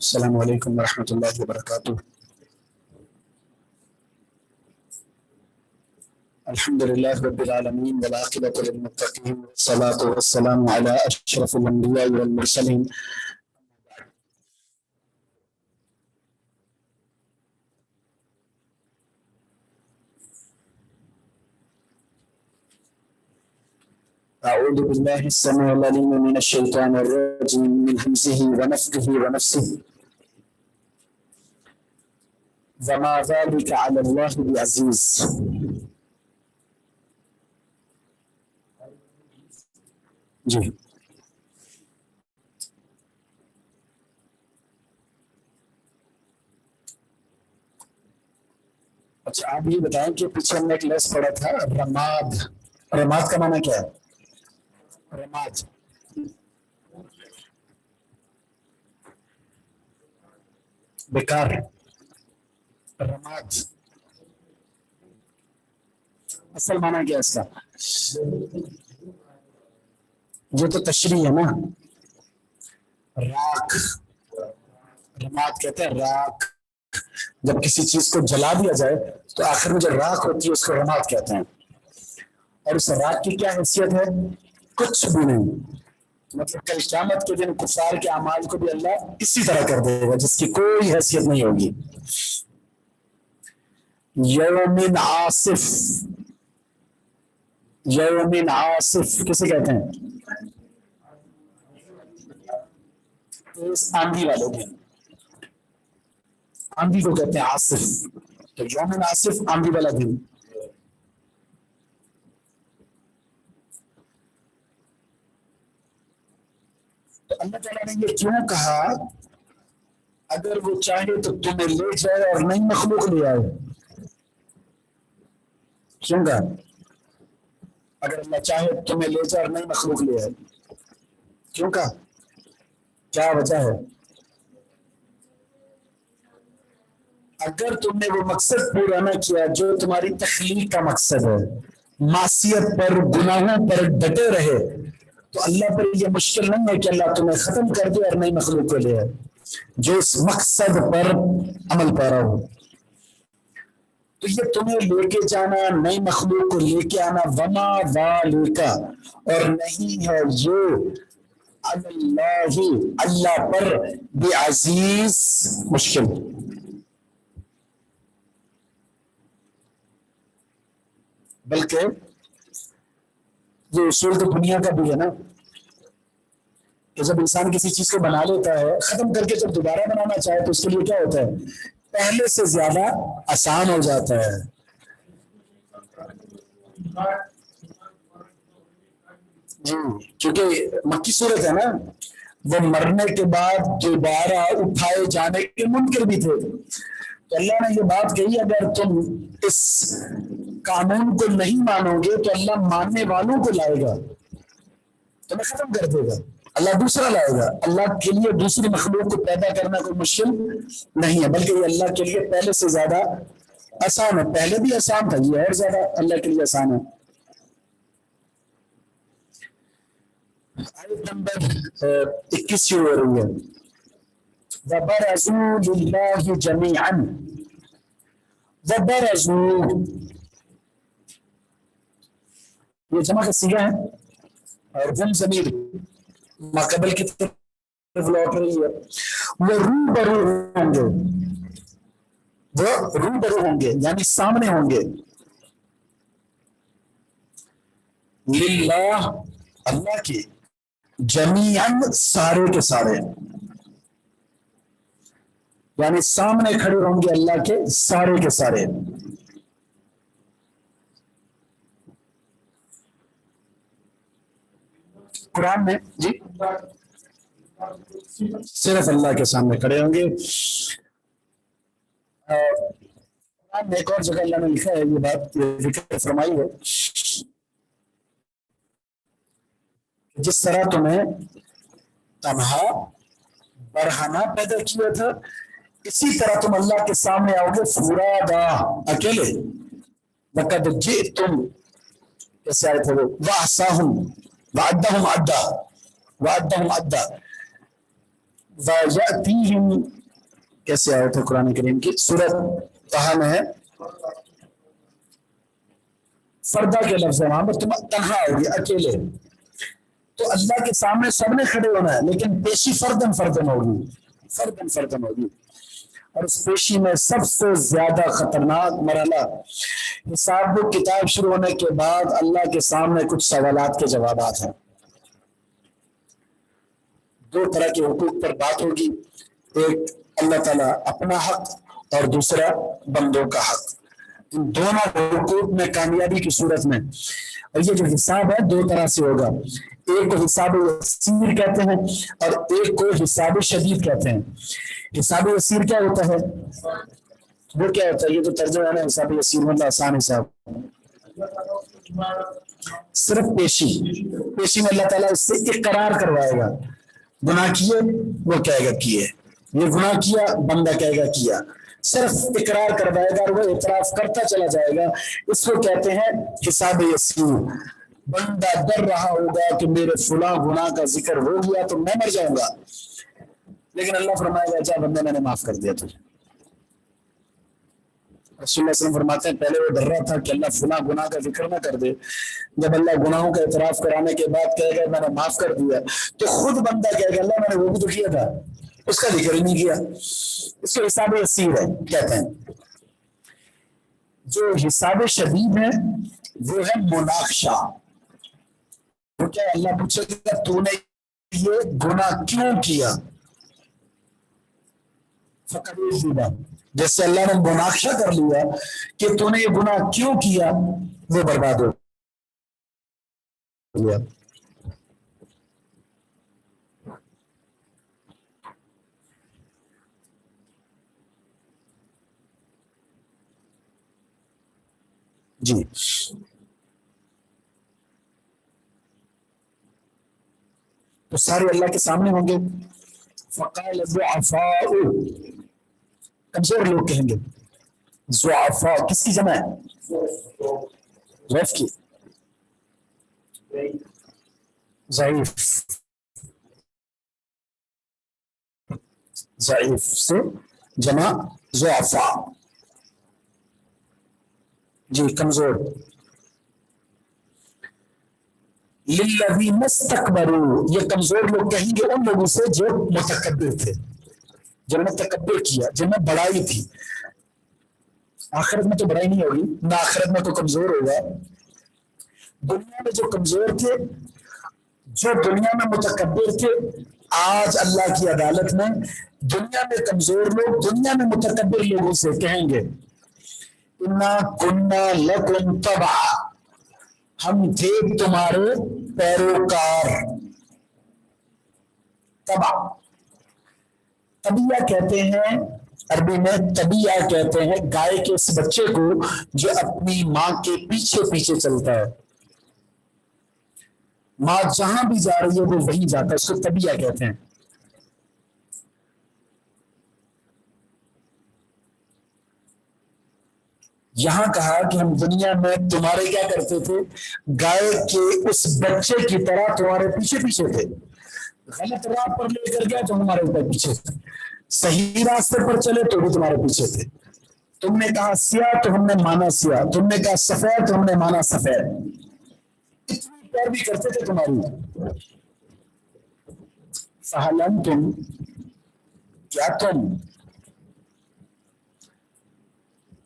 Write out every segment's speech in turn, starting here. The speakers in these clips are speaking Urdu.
السلام علیکم ورحمۃ اللہ وبرکاتہ. الحمد للہ رب العالمین والعاقبۃ للمتقین والصلاۃ والسلام علی اشرف الانبیاء والمرسلین. اعوذ باللہ السمیع العلیم من الشیطان الرجیم من ہمزہ ونفخہ ونفثہ. وما ذلك على الله بعزیز. جی اچھا، آپ یہ بتائیں کہ پیچھے ہم نے ایک لفظ پڑھا تھا رماد. رماد کا معنی کیا ہے؟ رماد بیکار. رماد اصل معنی کیا ہے اس کا؟ یہ تو تشریح ہے نا. راکھ، رماد کہتے ہیں راکھ. جب کسی چیز کو جلا دیا جائے تو آخر میں جو راکھ ہوتی ہے اس کو رماد کہتے ہیں. اور اس راکھ کی کیا حیثیت ہے؟ کچھ بھی نہیں. مطلب کل قیامت کے دن کفار کے اعمال کو بھی اللہ اسی طرح کر دے گا جس کی کوئی حیثیت نہیں ہوگی. یوم عاصف. یوم عاصف کسے کہتے ہیں؟ تیز آندھی والے دن. آندھی کو کہتے ہیں عاصف. تو یوم عاصف آندھی والا دن. تو اللہ تعالیٰ نے یہ کیوں کہا؟ اگر وہ چاہے تو تمہیں لے جائے اور نئی مخلوق لے آئے. کیوں کہا؟ اگر اللہ چاہے تو تمہیں لے جائے اور نئی مخلوق لے آئے. کیوں کہا؟ کیا وجہ ہے؟ اگر تم نے وہ مقصد پورا نہ کیا جو تمہاری تخلیق کا مقصد ہے، معصیت پر گناہوں پر ڈٹے رہے، تو اللہ پر یہ مشکل نہیں ہے کہ اللہ تمہیں ختم کر دے اور نئی مخلوق کو لے آئے جو اس مقصد پر عمل پیرا ہو. تو یہ تمہیں لے کے جانا، نئی مخلوق کو لے کے آنا، وما ذالک، اور نہیں ہے یہ اللہ اللہ پر بعزیز مشکل. بلکہ یہ اصول تو دنیا کا بھی ہے نا کہ جب انسان کسی چیز کو بنا لیتا ہے، ختم کر کے جب دوبارہ بنانا چاہے تو اس کے لیے کیا ہوتا ہے؟ پہلے سے زیادہ آسان ہو جاتا ہے. جی، کیونکہ مکی صورت ہے نا، وہ مرنے کے بعد دوبارہ اٹھائے جانے کے منکر بھی تھے. تو اللہ نے یہ بات کہی اگر تم اس قانون کو نہیں مانو گے تو اللہ ماننے والوں کو لائے گا، تمہیں ختم کر دے گا. اللہ دوسرا لائے گا. اللہ کے لیے دوسری مخلوق کو پیدا کرنا کوئی مشکل نہیں ہے، بلکہ یہ اللہ کے لیے پہلے سے زیادہ آسان ہے. پہلے بھی آسان تھا، یہ اور زیادہ اللہ کے لیے آسان ہے. آیت نمبر 21 شروع ہو رہی ہے. وَبَرَزُوا لِلَّهِ جَمِيعًا. وَبَرَزُوا یہ جمع کا صیغہ ہے اور جم ضمیر ماقبل کی طرف لوٹ رہی ہے. وہ روبرو ہوں گے. وہ روبرو ہوں گے یعنی سامنے ہوں گے. للہ اللہ کے جمیعاً سارے کے سارے یعنی سامنے کھڑے ہوں گے اللہ کے سارے کے سارے. قرآن میں جی صرف اللہ کے سامنے کھڑے ہوں گے. قرآن میں ایک اور جگہ اللہ نے لکھا ہے یہ بات یہ ذکر فرمائی ہے جس طرح تمہیں تنہا برہنہ پیدا کیا تھا اسی طرح تم اللہ کے سامنے آؤ گے فرادا اکیلے. وقد جئتم کیسے آئے تھے وہ واحصاہم وعدہم عدا وعدہم عدا ویأتیہم کیسے آئے تھے قرآن کریم کی سورۃ طہ میں ہے فردا کے لفظ ہے وہاں پر تم تنہا ہوگی اکیلے. تو اللہ کے سامنے سب نے کھڑے ہونا ہے لیکن پیشی فردن فردن ہوگی فردن فردن ہوگی. اور اس پیشی میں سب سے زیادہ خطرناک مرحلہ حساب و کتاب شروع ہونے کے بعد اللہ کے سامنے کچھ سوالات کے جوابات ہیں. دو طرح کے حقوق پر بات ہوگی ایک اللہ تعالیٰ اپنا حق اور دوسرا بندوں کا حق. ان دونوں حقوق میں کامیابی کی صورت میں اور یہ جو حساب ہے دو طرح سے ہوگا. ایک کو حساب یسیر کہتے ہیں اور ایک کو حساب شدید کہتے ہیں. حساب یسیر کیا ہوتا ہے وہ کیا ہوتا ہے یہ تو ترجمہ ہے نا حساب یسیر مطلب آسان حساب صرف پیشی میں اللہ تعالیٰ اس سے اقرار کروائے گا گناہ کیے وہ کہے گا کیے یہ گناہ کیا بندہ کہے گا کیا صرف اقرار کروائے گا اور وہ اعتراف کرتا چلا جائے گا. اس کو کہتے ہیں حساب یسیر. بندہ ڈر رہا ہوگا کہ میرے فلاں گناہ کا ذکر ہو گیا تو میں مر جاؤں گا لیکن اللہ فرمائے گا جا بندے میں نے معاف کر دیا تجھے. رسول اللہ علیہ وسلم فرماتے ہیں پہلے وہ ڈر رہا تھا کہ اللہ فلاں گناہ کا ذکر نہ کر دے. جب اللہ گناہوں کا اعتراف کرانے کے بعد کہے گا میں نے معاف کر دیا تو خود بندہ کہے گا اللہ میں نے وہ بھی تو کیا تھا اس کا ذکر ہی نہیں کیا. اس کو حساب یسیر ہے کہتے ہیں. جو حساب شدید ہے وہ ہے مناقشہ. وہ کیا اللہ پوچھے گا تو نے یہ گناہ کیوں کیا فقط جیسے اللہ نے مناقشہ کر لیا کہ تو نے یہ گناہ کیوں کیا وہ برباد ہو گیا. جی تو سارے اللہ کے سامنے ہوں گے. فقال الضعفاء کمزور لوگ کہیں گے. ضعفاء کس کی جمع ہے ضعف کی ضعیف ضعیف سے جمع ضعفاء جی کمزور. للذین استکبروا یہ کمزور لوگ کہیں گے ان لوگوں سے جو متکبر تھے جنہوں نے تکبر کیا جن میں بڑائی تھی. آخرت میں تو بڑائی نہیں ہوگی نہ آخرت میں تو کمزور ہوگا. دنیا میں جو کمزور تھے جو دنیا میں متکبر تھے آج اللہ کی عدالت میں دنیا میں کمزور لوگ دنیا میں متکبر لوگوں سے کہیں گے انا کنا لکم تبعا ہم تھے تمہارے پیروکار. تبع طبیعہ کہتے ہیں عربی میں طبیعہ کہتے ہیں گائے کے اس بچے کو جو اپنی ماں کے پیچھے پیچھے چلتا ہے. ماں جہاں بھی جا رہی ہے وہ وہیں جاتا ہے اس کو طبیعہ کہتے ہیں. یہاں کہا کہ ہم دنیا میں تمہارے کیا کرتے تھے گائے کے اس بچے کی طرح تمہارے پیچھے پیچھے تھے. غلط راہ پر لے کر گیا تو ہمارے اوپر پیچھے تھے صحیح راستے پر چلے تو بھی تمہارے پیچھے تھے. تم نے کہا سیاہ تو ہم نے مانا سیاہ تم نے کہا سفید تو ہم نے مانا سفید. اتنی پیروی کرتے تھے تمہاری. فہل انتم کیا تم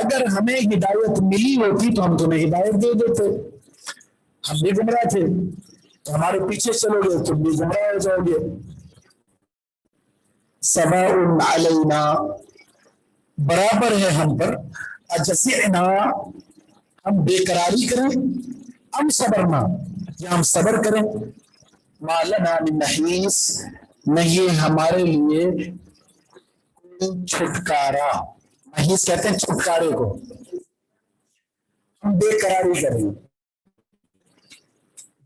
اگر ہمیں ہدایت ملی ہوتی تو ہم تمہیں ہدایت دے دیتے، ہم بھی گمراہ تھے تو ہمارے پیچھے چلو گے، تم بھی گمراہ ہو جاؤ گے۔ سواء علینا، برابر ہے ہم پر، اجزعنا، ہم بے قراری کریں، ہم صبرنا، یا ہم صبر کریں، ما لنا من محیص، نہیں ہمارے لیے کوئی چھٹکارا، محیص کہتے ہیں چھٹکارے کو، ہم بے قراری کریں۔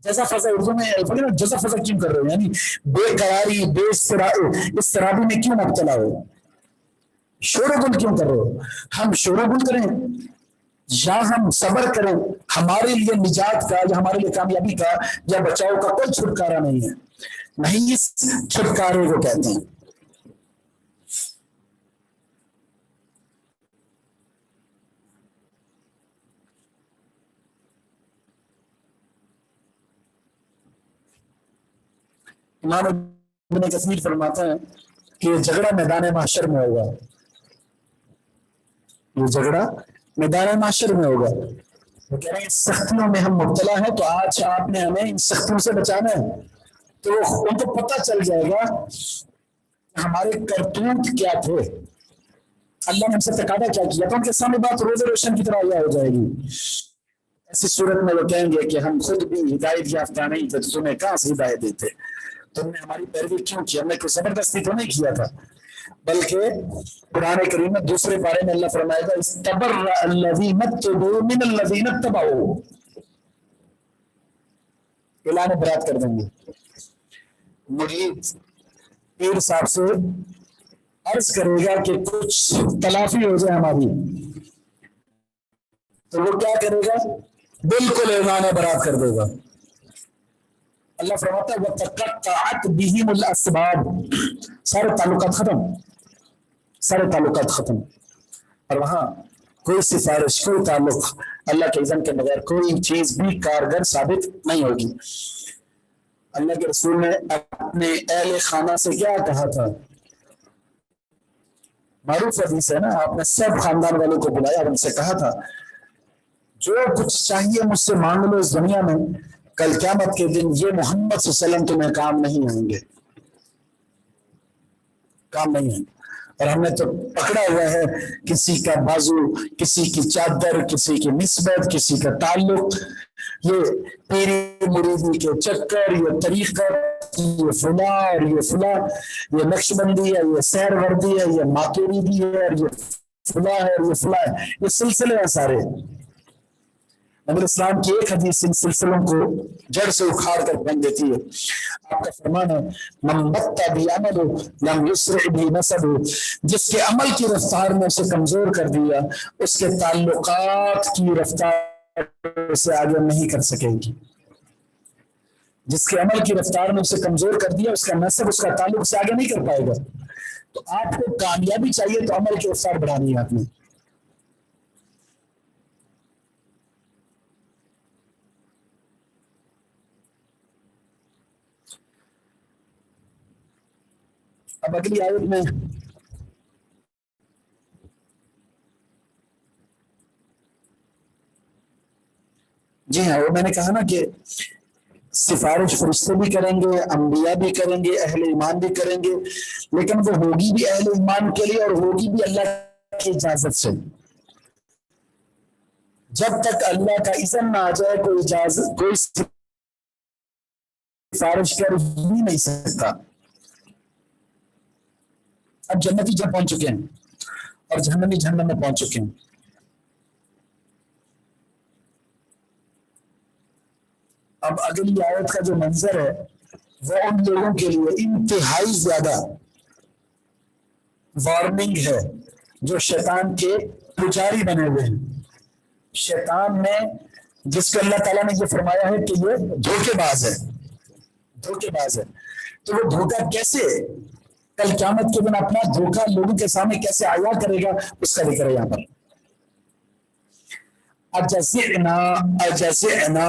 جزا فضا اردو میں جزا فضا کیوں کر رہے ہو، یعنی بے قراری، بے اضطرابی میں کیوں مبتلا ہو، شور و گل کیوں کر رہے ہو؟ ہم شور و گل کریں یا ہم صبر کریں، ہمارے لیے نجات کا یا ہمارے لیے کامیابی کا یا بچاؤ کا کوئی چھٹکارا نہیں ہے، نہیں اس چھٹکارے کو کہتے ہیں۔ امام ابن کثیر فرماتا ہے کہ یہ جھگڑا میدان محشر میں ہوگا، یہ جھگڑا میدان محشر میں ہوگا۔ وہ کہہ رہے ہیں سختیوں میں ہم مبتلا ہیں، تو آج آپ نے ہمیں ان سختیوں سے بچانا ہے، تو ان کو پتہ چل جائے گا کہ ہمارے کرتوت کیا تھے، اللہ نے ہم سے تقاضا کیا کیا، تو ان کے سامنے بات روز روشن کی طرح ہو جائے گی۔ ایسی صورت میں وہ کہیں گے کہ ہم خود بھی ہدایت یافتہ نہیں تھے، تو تمہیں کہاں سے ہدایت دیتے، تم نے ہماری پیروی کیوں کی، ہم نے کوئی زبردستی تو نہیں کیا تھا، بلکہ قرآن کریم میں دوسرے بارے میں اللہ فرمائے گا استبرأ الذین اتبعوا من الذین اتبعوا، اعلان برات کر دیں گے۔ مرید پیر صاحب سے عرض کرے گا کہ کچھ تلافی ہو جائے ہماری، تو وہ کیا کرے گا، بالکل اعلان برات کر دے گا۔ اللہ فرماتا ہے وَتَقَطَّعَتْ بِهِمُ الْأَسْبَابُ، سارے تعلقات ختم، سارے تعلقات ختم، اور وہاں کوئی سفارش، کوئی تعلق اللہ کے اذن کے بغیر کوئی چیز بھی کارگر ثابت نہیں ہوگی۔ اللہ کے رسول نے اپنے اہل خانہ سے کیا کہا تھا، معروف حدیث ہے نا، آپ نے سب خاندان والوں کو بلایا اور ان سے کہا تھا جو کچھ چاہیے مجھ سے مانگ لو اس دنیا میں، کل قیامت کے دن یہ محمد صلی اللہ علیہ وسلم تمہیں کام نہیں آئیں گے، کام نہیں آئیں گے۔ اور ہم نے تو پکڑا ہوا ہے کسی کا بازو، کسی کی چادر، کسی کی نسبت، کسی کا تعلق، یہ پیری مریدی کے چکر، یہ طریقت، یہ فلاں اور یہ فلاں، یہ نقشبندی ہے، یہ سیر وردی ہے، یہ ماتوریدی ہے، اور یہ فلاں ہے، اور یہ فلاں ہے، یہ سلسلے ہیں سارے۔ نبی اسلام کی ایک حدیث ان سلسلوں کو جڑ سے اکھاڑ کر پھینک دیتی ہے۔ آپ کا فرمان ہے من بطأ بعمل لم یسرع به نسب، جس کے عمل کی رفتار میں اسے کمزور کر دیا، اس کے تعلقات کی رفتار اسے آگے نہیں کر سکے گی۔ جس کے عمل کی رفتار میں اسے کمزور کر دیا، اس کا نسب، اس کا تعلق اسے آگے نہیں کر پائے گا۔ تو آپ کو کامیابی چاہیے تو عمل کی رفتار بڑھانی ہے آپ نے۔ اب اگلی آیت میں جی ہاں، وہ میں نے کہا نا کہ سفارش فرشتے بھی کریں گے، انبیاء بھی کریں گے، اہل ایمان بھی کریں گے، لیکن وہ ہوگی بھی اہل ایمان کے لیے اور ہوگی بھی اللہ کی اجازت سے۔ جب تک اللہ کا اذن نہ آ جائے کوئی اجازت، کوئی سفارش کر ہی نہیں سکتا۔ اب جنتی جب پہنچ چکے ہیں اور جہنمی جہنم میں پہنچ چکے ہیں۔ اب اگلی آیت کا جو منظر ہے وہ ان لوگوں کے لیے انتہائی زیادہ وارننگ ہے جو شیطان کے پجاری بنے ہوئے ہیں۔ شیطان نے جس کو اللہ تعالیٰ نے یہ فرمایا ہے کہ یہ دھوکے باز ہے، دھوکے باز ہے، تو وہ دھوکہ کیسے کل قیامت کے دن اپنا دھوکہ لوگوں کے سامنے کیسے عیاں کرے گا، اس کا ذکر ہے یہاں پر۔ اجزعنا، اجزعنا،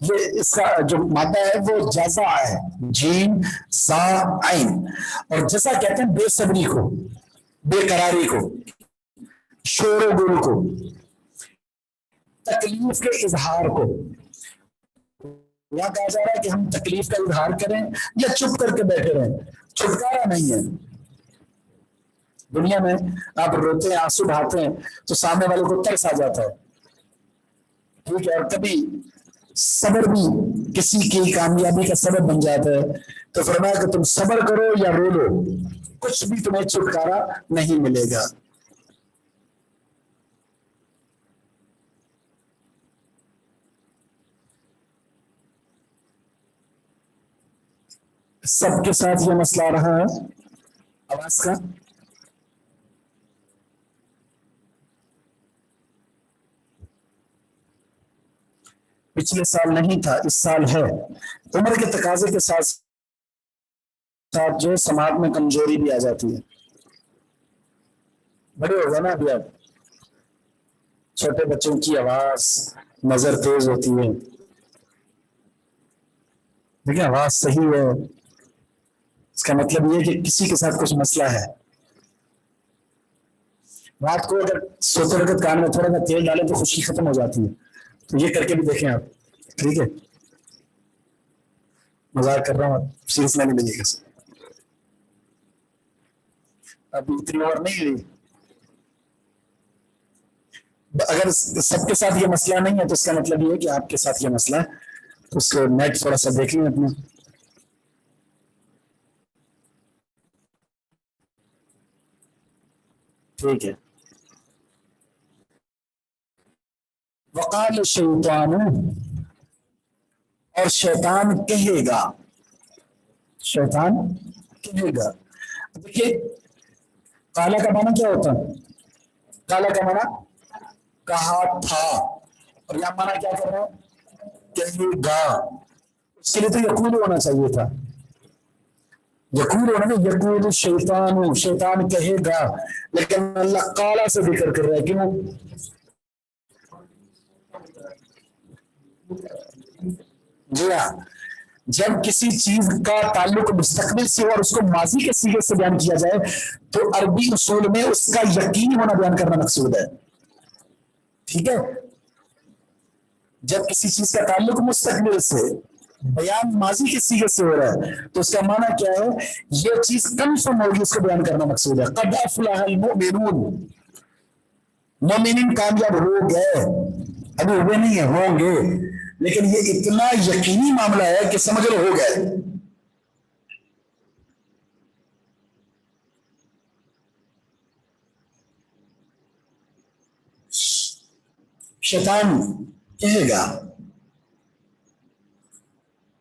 یہ اس کا جو مادہ ہے وہ جزا ہے، جیم سا عین، اور جزا کہتے ہیں بے صبری کو، بے قراری کو۔ شور و گل کو، تکلیف کے اظہار کو. یہاں کہا جا رہا ہے کہ ہم تکلیف کا اظہار کریں یا چپ کر کے بیٹھے رہیں. چھٹکارا نہیں ہے. دنیا میں آپ روتے ہیں، آنسو بہاتے ہیں تو سامنے والے کو ترس آ جاتا ہے، ٹھیک ہے، اور کبھی صبر بھی کسی کی کامیابی کا سبب بن جاتا ہے. تو فرمایا کہ تم صبر کرو یا رو لو، کچھ بھی تمہیں چھٹکارا نہیں ملے گا. سب کے ساتھ یہ مسئلہ رہا ہے آواز کا. پچھلے سال نہیں تھا، اس سال ہے. عمر کے تقاضے کے ساتھ ساتھ جو سماعت میں کمزوری بھی آ جاتی ہے. بڑے ہو گئے نا ابھی، آپ چھوٹے بچوں کی آواز نظر تیز ہوتی ہے. دیکھیں آواز صحیح ہے، اس کا مطلب یہ کہ کسی کے ساتھ کچھ مسئلہ ہے. رات کو اگر سوتے وقت کان میں تھوڑا سا تیل ڈالیں تو خوشی ختم ہو جاتی ہے. تو یہ کر کے بھی دیکھیں آپ، ٹھیک ہے. مذاق کر رہا ہوں، سیریس میں نہیں لگے گا. اب اتنی اور نہیں ہوئی. اگر سب کے ساتھ یہ مسئلہ نہیں ہے تو اس کا مطلب یہ ہے کہ آپ کے ساتھ یہ مسئلہ ہے. تو اس کو نیٹ تھوڑا سا دیکھ لیں اپنا. ٹھیک ہے. وقال شیطان، اور شیطان کہے گا. شیطان کہے گا. دیکھیے کالا کا معنی کیا ہوتا ہے؟ کالا کا معنی کہا تھا، اور یہاں معنی کیا کر رہا ہے؟ کہے گا. اس کے لیے تو یقول ہونا چاہیے تھا. یقول ہونا نا، یقول شیطان، شیطان کہے گا. لیکن اللہ کالا سے ذکر کر رہا ہے. کیوں؟ جی ہاں، جب کسی چیز کا تعلق مستقبل سے اور اس کو ماضی کے صیغے سے بیان کیا جائے تو عربی اصول میں اس کا یقینی ہونا بیان کرنا مقصود ہے. ٹھیک ہے. جب کسی چیز کا تعلق مستقبل سے بیان ماضی کے صیغے سے ہو رہا ہے تو اس کا معنی کیا ہے؟ یہ چیز کنفرم ہوگی، اس کو بیان کرنا مقصود ہے. قد افلح المؤمنون، مومنین کامیاب ہو گئے، ابھی ہوئے نہیں ہیں، ہوں گے. لیکن یہ اتنا یقینی معاملہ ہے کہ سمجھ لو ہو گئے. شیطان کہے گا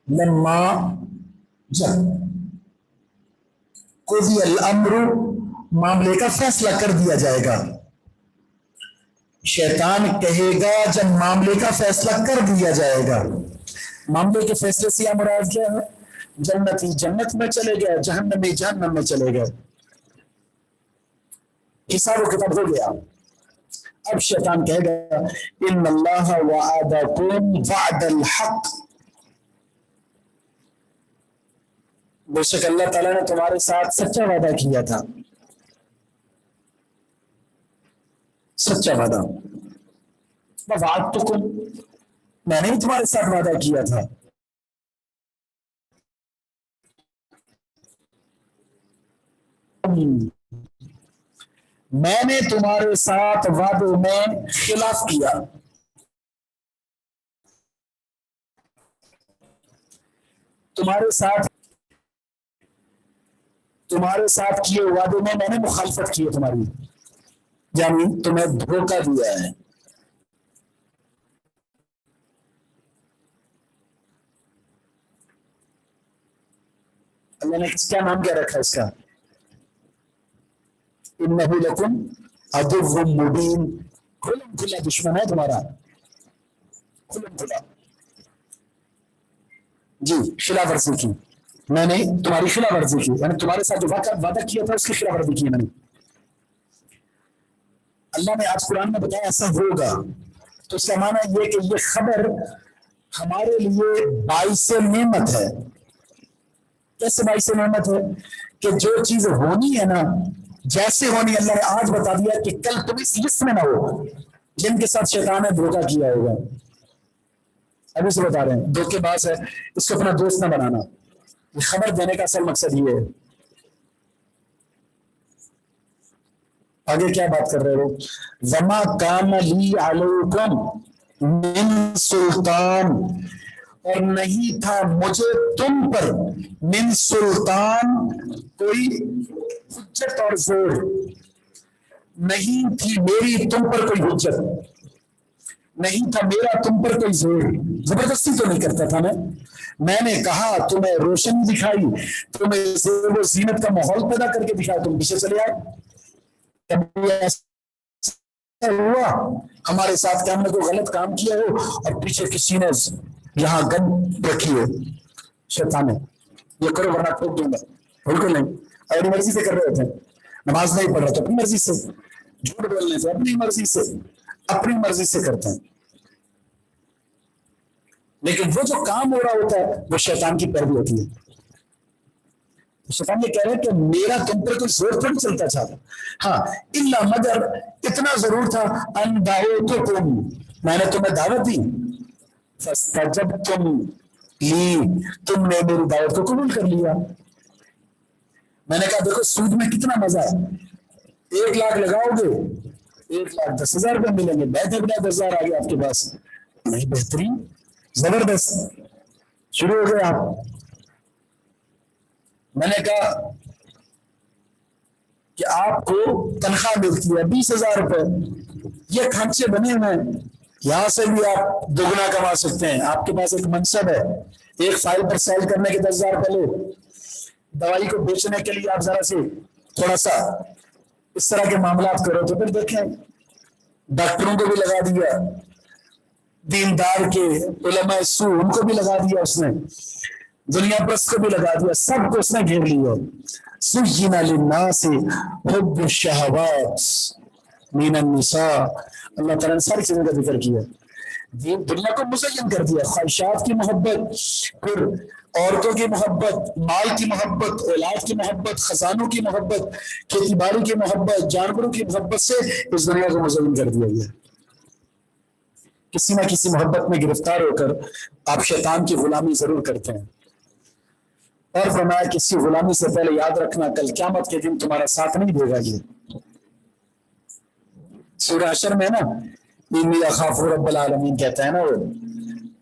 لما، جب قضی الامر، معاملے کا فیصلہ کر دیا جائے گا. شیطان کہے گا جب معاملے کا فیصلہ کر دیا جائے گا. معاملے کے فیصلے سے یا مراد کیا ہے؟ جنتی جنت میں چلے گئے، جہنمی جہنم میں چلے گئے، حساب و کتاب ہو گیا. اب شیطان کہے گا ان اللہ وعدکم وعد الحق، بے شک اللہ تعالیٰ نے تمہارے ساتھ سچا وعدہ کیا تھا. سچا وعدہ، وعدتکم، میں نے تمہارے ساتھ وعدہ کیا تھا. میں نے تمہارے ساتھ وعدوں میں خلاف کیا. تمہارے ساتھ کیے وعدوں میں نے مخالفت کی ہے تمہاری، یعنی تمہیں دھوکہ دیا ہے. اللہ نے کیا نام کیا رکھا اس کا؟ انہ لکم عدو مبین، کھلم کھلا دشمن ہے تمہارا، کھلم کھلا. جی خلاف ورزی کی، میں نے تمہاری خلاف ورزی کی، یعنی تمہارے ساتھ جو وعدہ کیا تھا اس کی خلاف ورزی کی میں نے. اللہ نے آج قرآن میں بتایا ایسا ہوگا، تو اس کا معنی یہ کہ یہ خبر ہمارے لیے باعث نعمت ہے. کیسے باعث نعمت ہے؟ کہ جو چیز ہونی ہے نا جیسے ہونی اللہ نے آج بتا دیا کہ کل تم اس لسٹ میں نہ ہو جن کے ساتھ شیطان نے دھوکہ کیا ہوگا. ابھی سے بتا رہے ہیں دھوکے باز ہے، اس کو اپنا دوست نہ بنانا. یہ خبر دینے کا اصل مقصد یہ ہے. آگے کیا بات کر رہے ہو؟ وما کان لی علیکم من سلطان، اور نہیں تھا مجھے تم پر من سلطان کوئی حجت اور زور، نہیں تھی میری تم پر کوئی حجت، نہیں تھا میرا تم پر کوئی زور. زبردستی تو نہیں کرتا تھا میں نے کہا تمہیں روشنی دکھائی، تمہیں زیب و زینت کا ماحول پیدا کر کے دکھایا، تم پیچھے چلے آئے. کبھی ایسا ہوا ہمارے ساتھ کہ ہم نے کوئی غلط کام کیا ہو اور پیچھے کسی نے یہاں گن رکھی ہو، شیطان ہے یہ کرو ورنہ ٹھوک دوں گا؟ بالکل نہیں. اپنی مرضی سے کر رہے ہوتے ہیں. نماز نہیں پڑھ رہا تو اپنی مرضی سے، جھوٹ بولنے سے اپنی مرضی سے، اپنی مرضی سے کرتے ہیں. لیکن وہ جو کام ہو رہا ہوتا ہے وہ شیطان کی پیروی ہوتی ہے. شیطان یہ کہہ رہے کہ میرا تم پر کوئی زور تھوڑی چلتا تھا. ہاں الا مگر اتنا ضرور تھا ان دعوتکم، میں نے تمہیں دعوت دی، فاستجبتم لی، تم نے میری دعوت کو قبول کر لیا. میں نے کہا دیکھو سود میں کتنا مزہ ہے، 1 لاکھ لگاؤ گے 1,10,000 روپے ملیں گے، بیٹھے بیٹھے 10,000 آ گیا آپ کے پاس. نہیں بہترین زبردست، شروع ہو گئے آپ. میں نے کہا کہ آپ کو تنخواہ ملتی ہے 20,000 روپے، یہ کھانچے بنے ہوئے ہیں، یہاں سے بھی آپ دوگنا کما سکتے ہیں. آپ کے پاس ایک منصب ہے، ایک فائل پر سیل کرنے کے 10,000 روپے لو، دوائی کو بیچنے کے لیے آپ ذرا سے تھوڑا سا اس طرح کے معاملات کرو تو پھر دیکھیں ڈاکٹروں کو بھی لگا دیا، دیندار کے علماء سو ان کو بھی لگا دیا اس نے، دنیا پرست کو بھی لگا دیا، سب کو اس نے گھیر لیا. زین للناس حب الشہوات من النساء، اللہ تعالیٰ نے ساری چیزوں کا ذکر کیا. دنیا کو مزین کر دیا، خواہشات کی محبت، پھر عورتوں کی محبت، مال کی محبت، اولاد کی محبت، خزانوں کی محبت، کھیتی باڑی کی محبت، جانوروں کی محبت سے اس دنیا کو مزین کر دیا گیا. کسی نہ کسی محبت میں گرفتار ہو کر آپ شیطان کی غلامی ضرور کرتے ہیں. اور فرمایا کسی غلامی سے پہلے یاد رکھنا کل قیامت کے دن تمہارا ساتھ نہیں دے گا. یہ سورہ حشر میں نا انی اخاف رب العالمین کہتا ہے نا، وہ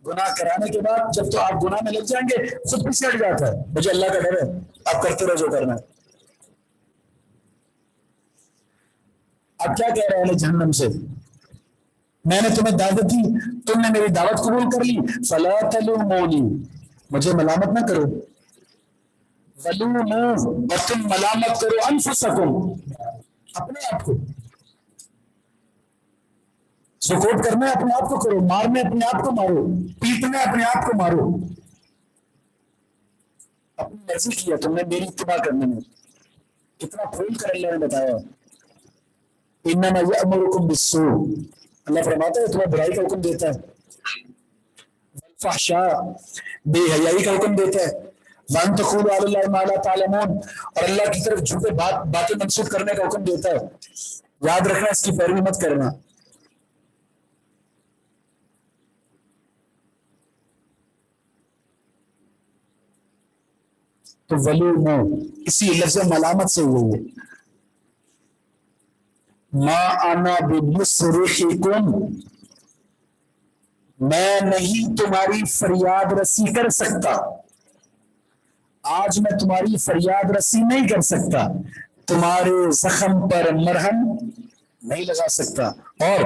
گناہ کرانے کے بعد جب تو آپ گناہ میں لگ جائیں گے خود پیچھے ہٹ جاتا ہے، مجھے اللہ کا ڈر ہے، آپ کرتے رہو جو کرنا ہے. آپ کیا کہہ رہے ہیں جہنم سے؟ میں نے تمہیں دعوت دی، تم نے میری دعوت قبول کر لی، فلا تلومونی، مجھے ملامت نہ کرو، ولوموا، اور تم ملامت کرو انفسکم، اپنے آپ کو. سپورٹ کرنا ہے اپنے آپ کو کرو، مارنے اپنے آپ کو مارو، پیٹنا اپنے آپ کو مارو. اپنی مرضی کیا تم نے میری اتباع کرنے میں. کتنا کھول کر اللہ نے بتایا. انما یأمرکم بالسوء، اللہ فرماتا ہے تمہیں برائی کا حکم دیتا ہے، والفحشاء، بے حیائی کا حکم دیتا ہے، وان تقولوا علی اللہ ما لا تعلمون، اور اللہ کی طرف جھوٹے باتیں منسوخ کرنے کا حکم دیتا ہے. یاد رکھنا اس کی پیروی مت کرنا. تو ولوموا اسی لفظ ملامت سے ہوئی ہے. ما انا بمصرخکم، میں نہیں تمہاری فریاد رسی کر سکتا، آج میں تمہاری فریاد رسی نہیں کر سکتا، تمہارے زخم پر مرہم نہیں لگا سکتا، اور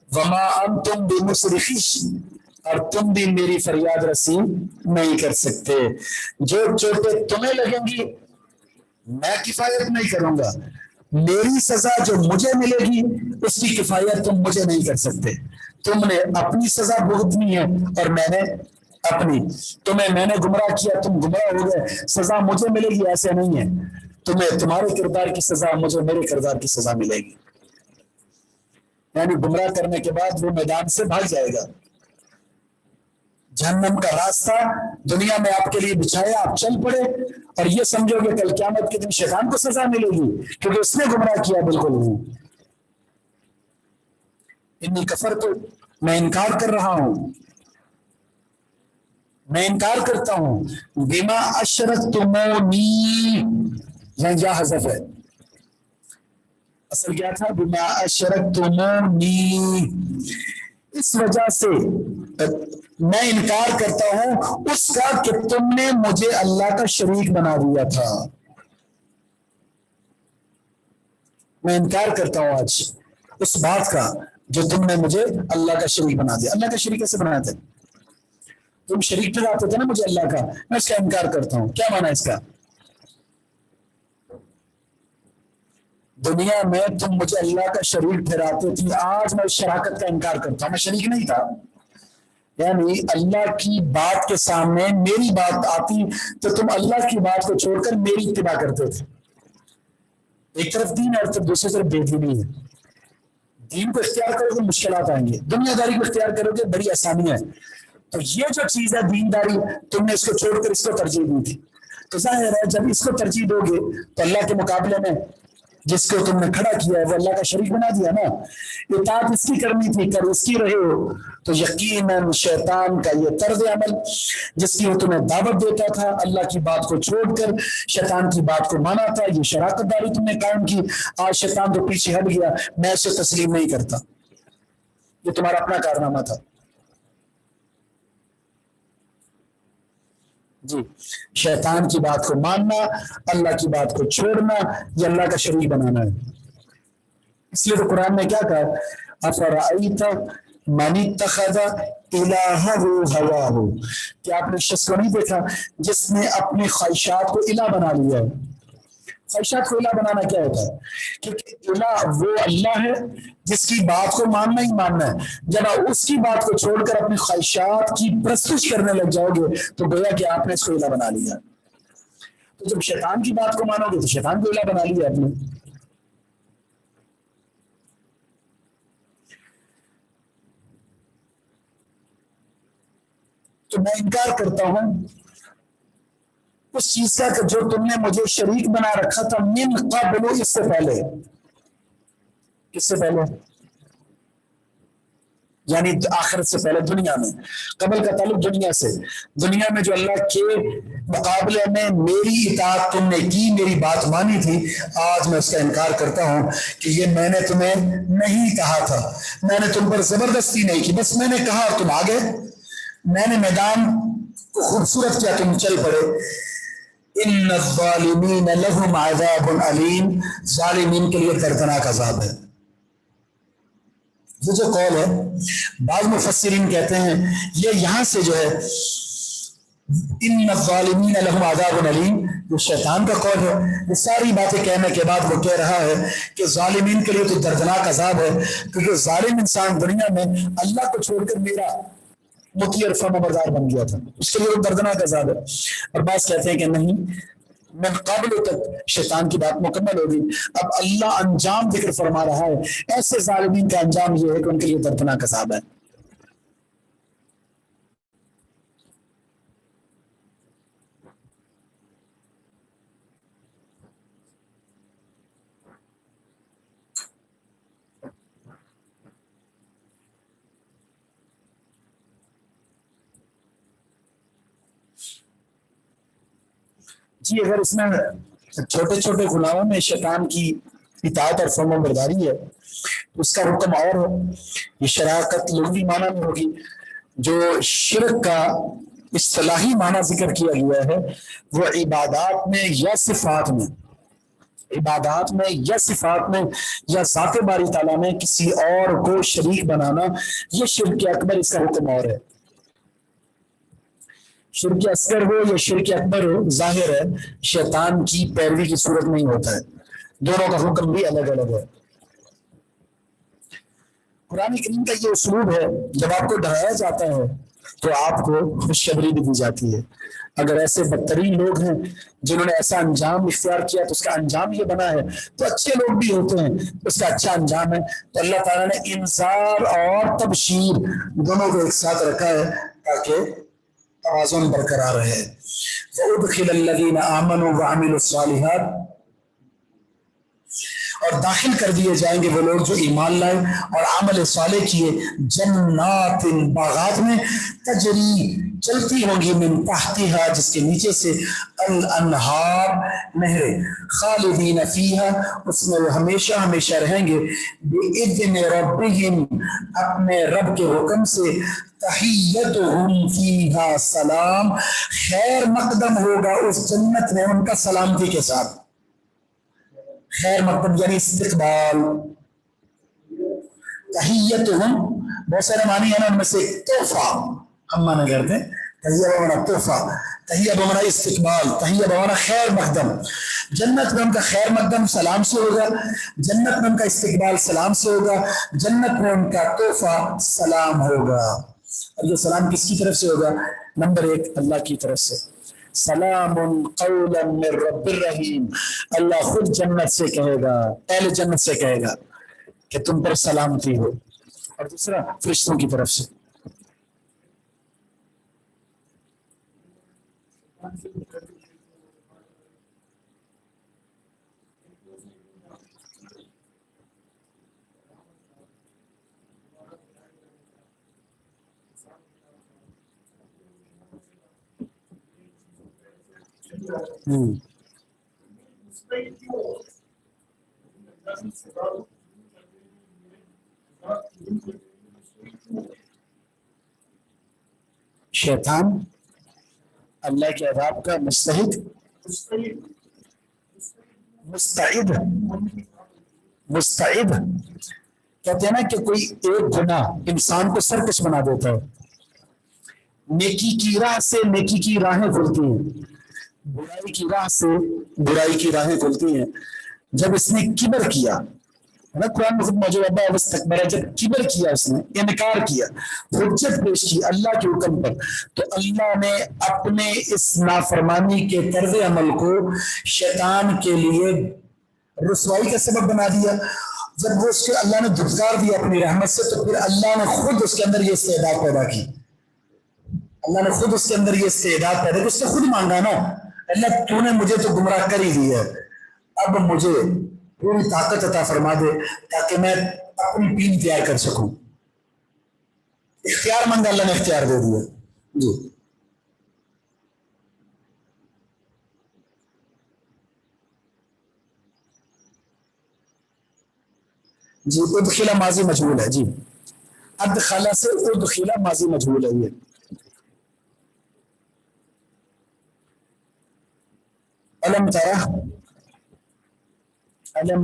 وما انتم بمصرخی، اور تم بھی میری فریاد رسی نہیں کر سکتے. جو چوٹیں تمہیں لگیں گی میں کفایت نہیں کروں گا، میری سزا جو مجھے ملے گی اس کی کفایت تم مجھے نہیں کر سکتے. تم نے اپنی سزا بھگتنی ہے اور میں نے اپنی. تمہیں میں نے گمراہ کیا، تم گمراہ ہو گئے، سزا مجھے ملے گی ایسے نہیں ہے. تمہیں تمہارے کردار کی سزا، مجھے میرے کردار کی سزا ملے گی. یعنی گمراہ کرنے کے بعد وہ میدان سے بھاگ جائے گا. جہنم کا راستہ دنیا میں آپ کے لیے بچھایا، آپ چل پڑے، اور یہ سمجھو کہ کل قیامت کے دن شیطان کو سزا ملے گی کیونکہ اس نے گمراہ کیا، بالکل نہیں۔ انی کفر تو میں انکار کر رہا ہوں، میں انکار کرتا ہوں بما اشرکتمونی، یہاں جا حذف ہے، اصل کیا تھا بما اشرکتمونی، اس وجہ سے میں انکار کرتا ہوں اس کا کہ تم نے مجھے اللہ کا شریک بنا دیا تھا۔ میں انکار کرتا ہوں آج اس بات کا جو تم نے مجھے اللہ کا شریک بنا دیا۔ اللہ کا شریک کیسے بناتے؟ تم شریک ٹھہراتے تھے نا مجھے اللہ کا، میں اس کا انکار کرتا ہوں۔ کیا مانا اس کا؟ دنیا میں تم مجھے اللہ کا شریک ٹھہراتے تھی، آج میں اس شراکت کا انکار کرتا ہوں، میں شریک نہیں تھا۔ یعنی اللہ کی بات کے سامنے میری بات آتی تو تم اللہ کی بات کو چھوڑ کر میری اتباع کرتے تھے۔ ایک طرف دین اور دوسری طرف بے دینی ہے۔ دین کو اختیار کرو گے مشکلات آئیں گے، دنیا داری کو اختیار کرو گے بڑی آسانیاں ہیں۔ تو یہ جو چیز ہے دینداری، تم نے اس کو چھوڑ کر اس کو ترجیح دی تھی، تو ظاہر ہے جب اس کو ترجیح دو گے تو اللہ کے مقابلے میں جس کو تم نے کھڑا کیا ہے وہ اللہ کا شریک بنا دیا نا۔ اطاعت اس کی کرنی تھی، کر اس کی رہے ہو، تو یقیناً شیطان کا یہ طرز عمل جس کی وہ تمہیں دعوت دیتا تھا، اللہ کی بات کو چھوڑ کر شیطان کی بات کو مانا تھا، یہ شراکت داری تم نے قائم کی، آج شیطان تو پیچھے ہٹ گیا، میں اسے تسلیم نہیں کرتا۔ یہ تمہارا اپنا کارنامہ تھا۔ جی، شیطان کی بات کو ماننا، اللہ کی بات کو چھوڑنا، یہ اللہ کا شریک بنانا ہے۔ اس لیے تو قرآن نے کیا کہا، افرأیت من اتخذ الہہ ہواہ، کیا آپ نے شخص کو نہیں دیکھا جس نے اپنی خواہشات کو الہ بنا لیا ہے؟ خواہشات کو الہ بنانا کیا ہوتا ہے؟ کیونکہ الہ وہ اللہ ہے جس کی بات کو ماننا ہی ماننا ہے۔ جب آپ اس کی بات کو چھوڑ کر اپنی خواہشات کی پرستش کرنے لگ جاؤ گے تو گویا کہ آپ نے اس کو الہ بنا لیا۔ تو جب شیطان کی بات کو مانو گے تو شیطان کو الہ بنا لیا آپ نے۔ تو میں انکار کرتا ہوں اس چیز کا کہ جو تم نے مجھے شریک بنا رکھا تھا من قبل، اس سے پہلے۔ کس سے پہلے؟ یعنی آخرت سے پہلے دنیا میں۔ قبل کا تعلق دنیا سے، دنیا میں جو اللہ کے مقابلے میں میری اطاعت تم نے کی، میری بات مانی تھی، آج میں اس کا انکار کرتا ہوں کہ یہ میں نے تمہیں نہیں کہا تھا، میں نے تم پر زبردستی نہیں کی، بس میں نے کہا اور تم آگے، میں نے میدان کو خوبصورت کیا، تم چل پڑے۔ ان الظالمین لہم عذاب علیم، ظالمین کے لیے دردناک عذاب ہے۔ یہ جو قول ہے، بعض مفسرین کہتے ہیں یہ یہاں سے جو ہے ان الظالمین لہم عذاب علیم، یہ شیطان کا قول ہے۔ یہ ساری باتیں کہنے کے بعد وہ کہہ رہا ہے کہ ظالمین کے لیے تو دردناک عذاب ہے، کیونکہ ظالم انسان دنیا میں اللہ کو چھوڑ کر میرا مطیع اور فرمانبردار بن گیا تھا، اس کے لیے دردناک عذاب ہے۔ اور بعض کہتے ہیں کہ نہیں، من قبل تک شیطان کی بات مکمل ہوگی، اب اللہ انجام ذکر فرما رہا ہے، ایسے ظالمین کا انجام یہ ہے کہ ان کے لیے دردناک عذاب ہے۔ جی، اگر اس میں چھوٹے چھوٹے غلاموں میں شیطان کی اطاعت اور فرمان برداری ہے تو اس کا حکم اور ہو، یہ شراکت لغوی معنی میں ہوگی۔ جو شرک کا اصطلاحی معنی ذکر کیا گیا ہے وہ عبادات میں یا صفات میں، عبادات میں یا صفات میں یا ذات باری تعالیٰ میں کسی اور کو شریک بنانا، یہ شرک اکبر، اس کا حکم اور ہے۔ شرک اصغر ہو یا شرک اکبر ہو، ظاہر ہے شیطان کی پیروی کی صورت نہیں ہوتا ہے، دونوں کا حکم بھی الگ الگ ہے۔ قرآن کریم کا یہ اسلوب ہے، جب آپ کو ڈرایا جاتا ہے تو آپ کو خوشخبری بھی دی جاتی ہے۔ اگر ایسے بدترین لوگ ہیں جنہوں نے ایسا انجام اختیار کیا تو اس کا انجام یہ بنا ہے، تو اچھے لوگ بھی ہوتے ہیں اس کا اچھا انجام ہے۔ تو اللہ تعالیٰ نے انذار اور تبشیر دونوں کو ایک ساتھ رکھا ہے تاکہ توازن برقرار ہے. وَأُدْخِلَ الَّذِينَ آمَنُوا وَعَمِلُوا الصَّالِحَاتِ، اور داخل کر دیے جائیں گے وہ لوگ جو ایمان لائے اور عمل صالح کیے، جنات باغات میں، تجری چلتی ہوں گی، من تحتہا جس کے نیچے سے، الانہار نہریں، خالدین فیہا اس میں وہ ہمیشہ ہمیشہ رہیں گے، بِإِذْنِ رَبِّهِمْ اپنے رب کے حکم سے، تحیتہم فیہا سلام خیر مقدم ہوگا اس جنت میں ان کا سلامتی کے ساتھ. خیر مقدم یعنی استقبال. تحیتہم بہت سارے معنی ہیں نا، ان میں سے تحفہ ہم معنی کرتے ہیں. تحیہ بمانا تحفہ، تحیہ بمانا استقبال، تحیہ بمانا خیر مقدم. جنت میں ان کا خیر مقدم سلام سے ہوگا، جنت میں ان کا استقبال سلام سے ہوگا، جنت میں ان کا تحفہ سلام ہوگا. اور یہ سلام کس کی طرف سے ہوگا؟ نمبر 1 اللہ کی طرف سے. سلام قولا من رب الرحیم، اللہ خود جنت سے کہے گا، اہل جنت سے کہے گا کہ تم پر سلامتی ہو. اور دوسرا فرشتوں کی طرف سے. شیطان اللہ کے عذاب کا مستعد کہتے ہیں نا کہ کوئی ایک گناہ انسان کو سرکش بنا دیتا ہے. نیکی کی راہ سے نیکی کی راہیں کھلتی ہیں، برائی کی راہ سے برائی کی راہیں کھلتی ہیں. جب اس نے کبر کیا، قرآن میں خود موجود ہے، جب کبر کیا، اس نے انکار کیا، حجت پیش کی اللہ کے حکم پر، تو اللہ نے اپنے اس نافرمانی کے طرز عمل کو شیطان کے لیے رسوائی کا سبب بنا دیا. جب وہ اس کے اللہ نے دھتکار دیا اپنی رحمت سے، تو پھر اللہ نے خود اس کے اندر یہ استعداد پیدا کی. اللہ نے خود اس کے اندر یہ استعداد پیدا کی. اس سے خود مانگا نا، اللہ تو نے مجھے تو گمراہ کر ہی دیا، اب مجھے پوری طاقت عطا فرما دے تاکہ میں اپنی پین تیار کر سکوں. اختیار مانگا، اللہ نے اختیار دے دیا. جی ادخلا ماضی مجہول ہے. جی ادخلا سے ادخلا ماضی مجہول ہے. یہ علم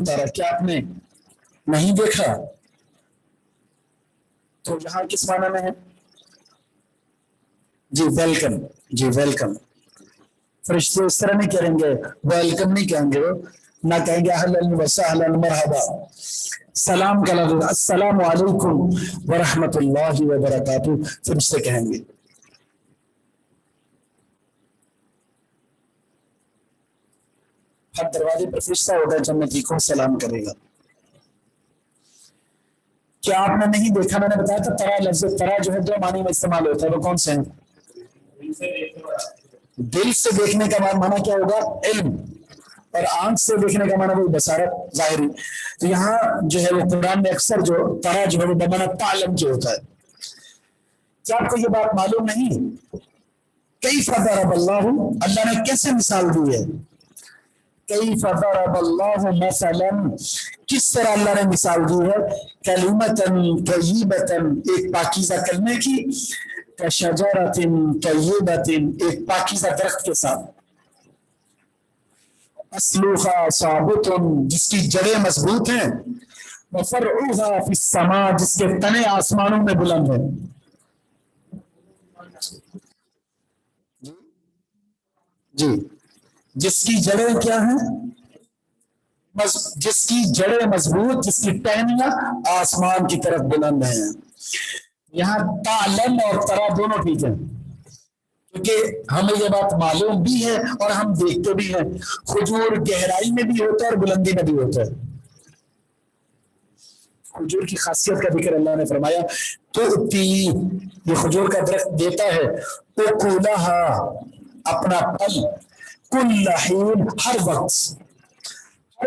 ترى کیا آپ نے نہیں دیکھا؟ تو یہاں کس معنی میں ہے؟ جی ویلکم. جی ویلکم. فرشتے اس طرح نہیں کریں گے، ویلکم نہیں کہیں گے، نہ کہیں گے اہلا وسہلا مرحبا. سلام کا لفظ السلام علیکم ورحمۃ اللہ وبرکاتہ فرشتے کہیں گے. ہر دروازے پر فرشتہ ہوگا جنتی کو سلام کرے گا. کیا آپ نے نہیں دیکھا؟ میں نے بتایا تھا ترا لفظ ترا جو ہے 2 معنی میں استعمال ہوتا ہے، وہ کون سے ہیں؟ دل سے دیکھنے کا معنی کیا ہوگا؟ علم. اور آنکھ سے دیکھنے کا معنی وہ بصارت ظاہری. تو یہاں جو ہے وہ قرآن میں اکثر جو ترا جو ہے وہ بمعنی تعلم جو ہوتا ہے. کیا آپ کو یہ بات معلوم نہیں؟ کیف ضرب اللہ، اللہ نے کیسے مثال دی ہے؟ کیف ضرب اللہ مثلا، کس طرح اللہ نے مثال دی ہے؟ کلمۃ طیبۃ، ایک پاکیزہ کلمے کی، کشجرۃ طیبۃ، ایک پاکیزہ درخت کے ساتھ، اصلها ثابت، جس کی جڑیں مضبوط ہیں، وفرعها فی السماء، جس کے تنے آسمانوں میں بلند ہیں. جی جس کی جڑیں کیا ہیں؟ جس کی جڑیں مضبوط، جس کی ٹہنیاں آسمان کی طرف بلند ہیں. یہاں تعلم اور ترا دونوں ٹھیک ہیں، کیونکہ ہمیں یہ بات معلوم بھی ہے اور ہم دیکھتے بھی ہیں. حضور گہرائی میں بھی ہوتا ہے اور بلندی میں بھی ہوتا ہے. کھجور کی خاصیت کا ذکر اللہ نے فرمایا تو یہ کھجور کا درخت دیتا ہے اکلھا اپنا پھل کل حین ہر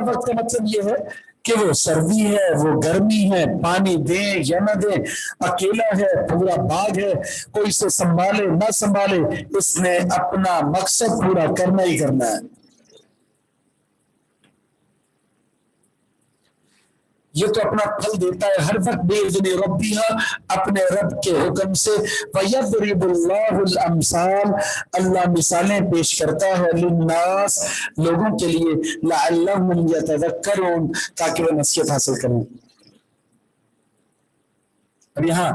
وقت کا مطلب یہ ہے کہ وہ سردی ہے وہ گرمی ہے پانی دیں یا نہ دیں اکیلا ہے پورا باغ ہے کوئی اسے سنبھالے نہ سنبھالے اس نے اپنا مقصد پورا کرنا ہی کرنا ہے. یہ تو اپنا پھل دیتا ہے ہر وقت بِإِذْنِ رَبِّهَا اپنے رب کے حکم سے. وَيَضْرِبُ اللَّهُ الْأَمْثَالَ اللہ مثالیں پیش کرتا ہے للناس لوگوں کے لیے لَعَلَّهُمْ يَتَذَكَّرُونَ تاکہ وہ نصیحت حاصل کریں. اب یہاں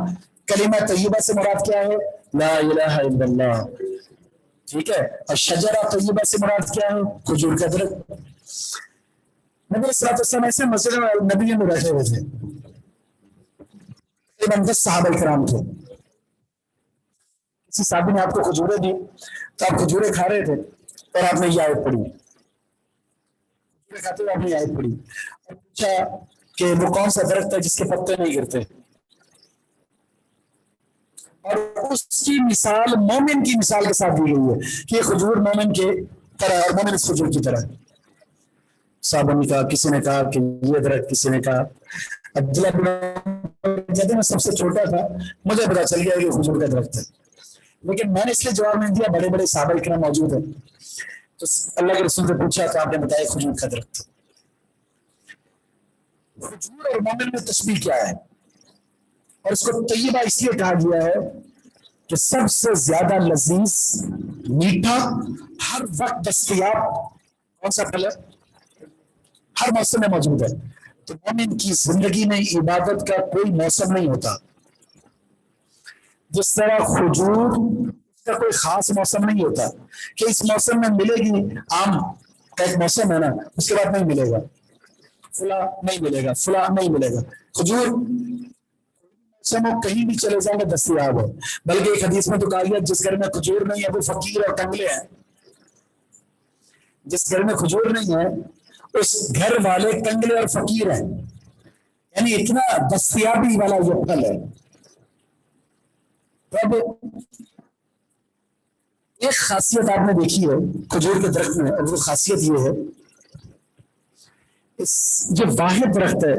کلمہ طیبہ سے مراد کیا ہے؟ لا الہ الا اللہ. ٹھیک ہے. اور شجرہ طیبہ سے مراد کیا ہے؟ کھجور کا درخت. نبی صلی اللہ علیہ وسلم ایسے مسجد میں نبی میں بیٹھے ہوئے تھے تقریباً 10 صحابہ کرام تھے. کسی صحابی نے آپ کو کھجوریں دی تو آپ کھجوریں کھا رہے تھے اور آپ نے یہ آیت پڑھی. کھجوریں کھاتے ہوئے آپ نے یہ آیت پڑھی اور پوچھا کہ وہ کون سا درخت ہے جس کے پتے نہیں گرتے. اور اس کی مثال مومن کی مثال کے ساتھ دی گئی ہے کہ یہ کھجور مومن کے طرح اور مومن اس کھجور کی طرح. صحابہ نے کہا کسی نے کہا کہ یہ درخت کسی نے کہا عبداللہ بن میں سب سے چھوٹا تھا مجھے پتا چل گیا کہ کھجور کا درخت ہے لیکن میں نے اس لیے جواب نہیں دیا بڑے بڑے صحابہ کرام موجود ہیں تو اللہ کے رسول سے پوچھا تو آپ نے بتایا کھجور کا درخت. کھجور اور مومن میں تشبیہ کیا ہے اور اس کو طیبہ اس لیے کہا گیا ہے کہ سب سے زیادہ لذیذ میٹھا ہر وقت دستیاب کون سا پھل ہے ہر موسم میں موجود ہے. تو مومن کی زندگی میں عبادت کا کوئی موسم نہیں ہوتا. جس طرح کھجور کا کوئی خاص موسم نہیں ہوتا کہ اس موسم میں ملے گی. آم کا ایک موسم ہے نا اس کے بعد نہیں ملے گا فلاں نہیں ملے گا فلاں نہیں ملے گا. کھجور موسم کہیں بھی چلے جائیں گے دستیاب ہے. بلکہ ایک حدیث میں تو کہا گیا جس گھر میں کھجور نہیں ہے وہ فقیر اور کنگلے ہیں. جس گھر میں کھجور نہیں ہے اس گھر والے کنگلے اور فقیر ہیں. یعنی اتنا دستیابی والا یہ پھل ہے. اب ایک خاصیت آپ نے دیکھی ہے کھجور کے درخت میں اور وہ خاصیت یہ ہے یہ واحد درخت ہے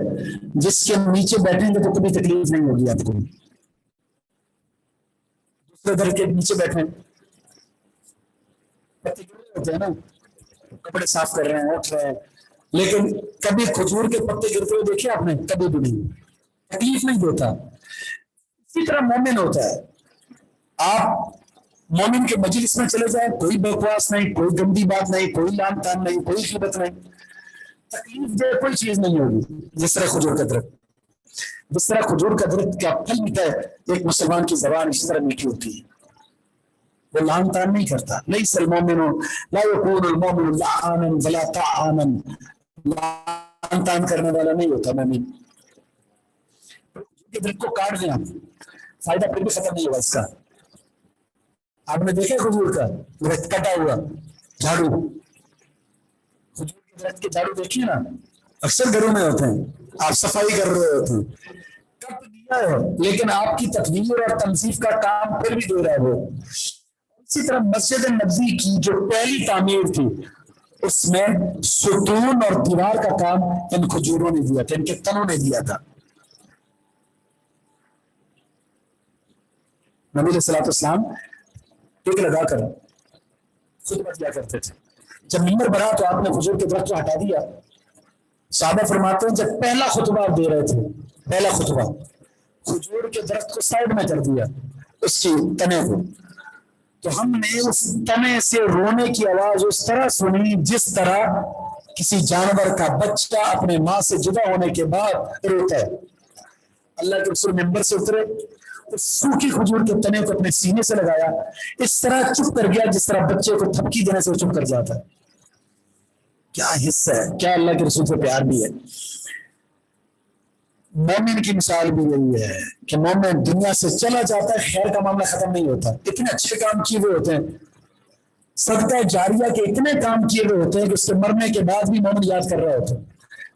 جس کے نیچے بیٹھیں گے تو کبھی تکلیف نہیں ہوگی آپ کو. دوسرے درخت کے نیچے بیٹھیں پتے گرے ہوتے ہیں نا کپڑے صاف کر رہے ہیں اٹھ رہے ہیں لیکن کبھی کھجور کے پتے گرتے ہوئے دیکھے آپ نے کبھی بھی نہیں تکلیف نہیں دیتا. اسی طرح مومن ہوتا ہے. آپ مومن کے مجلس میں چلے جائیں کوئی بکواس نہیں کوئی گندی بات نہیں کوئی لان تان نہیں کوئی غیبت نہیں تکلیف دے کوئی چیز نہیں ہوگی. جس طرح کھجور کا درخت کا پھل میٹھا ہے ایک مسلمان کی زبان اسی طرح میٹھی ہوتی ہے. وہ لان تان نہیں کرتا. لیس المؤمن لا يكون المؤمن لعانا ولا طعانا لان تان کرنے والا نہیں ہوتا مومن. درخت کو کاٹ دیں فائدہ پھر بھی ختم نہیں ہوگا اس کا. آپ نے دیکھا کھجور کا درخت کٹا ہوا جھاڑو کھجور کے درخت کے جھاڑو دیکھیے نا اکثر گھروں میں ہوتے ہیں آپ صفائی کر رہے ہوتے ہیں کٹ دیا ہے لیکن آپ کی تدبیر اور تنظیف کا کام پھر بھی دے رہا ہے وہ. اسی طرح مسجد نبوی کی جو پہلی تعمیر تھی اس میں ستون اور دیوار کا کام ان کھجوروں نے دیا تھا ان کے تنوں نے دیا تھا. نبی علیہ الصلوۃ والسلام ٹیک لگا کر خطبہ دیا کرتے تھے. جب ممبر بنا تو آپ نے کھجور کے درخت کو ہٹا دیا. صحابہ فرماتے ہیں جب پہلا خطبہ آپ دے رہے تھے پہلا خطبہ کھجور کے درخت کو سائڈ میں کر دیا اس کی تنے کو تو ہم نے اس تنے سے رونے کی آواز اس طرح سنی جس طرح کسی جانور کا بچہ اپنے ماں سے جدا ہونے کے بعد روتا ہے. اللہ کے رسول ممبر سے اترے اس سوکھی کھجور کے تنے کو اپنے سینے سے لگایا اس طرح چپ کر گیا جس طرح بچے کو تھپکی دینے سے چپ کر جاتا ہے. کیا حصہ ہے کیا اللہ کے رسول سے پیار بھی ہے. مومن کی مثال بھی یہی ہے کہ مومن دنیا سے چلا جاتا ہے خیر کا معاملہ ختم نہیں ہوتا. اتنے اچھے کام کیے ہوئے ہوتے ہیں صدقہ جاریہ کے اتنے کام کیے ہوئے ہوتے ہیں کہ اس کے مرنے کے بعد بھی مومن یاد کر رہے ہوتے ہیں.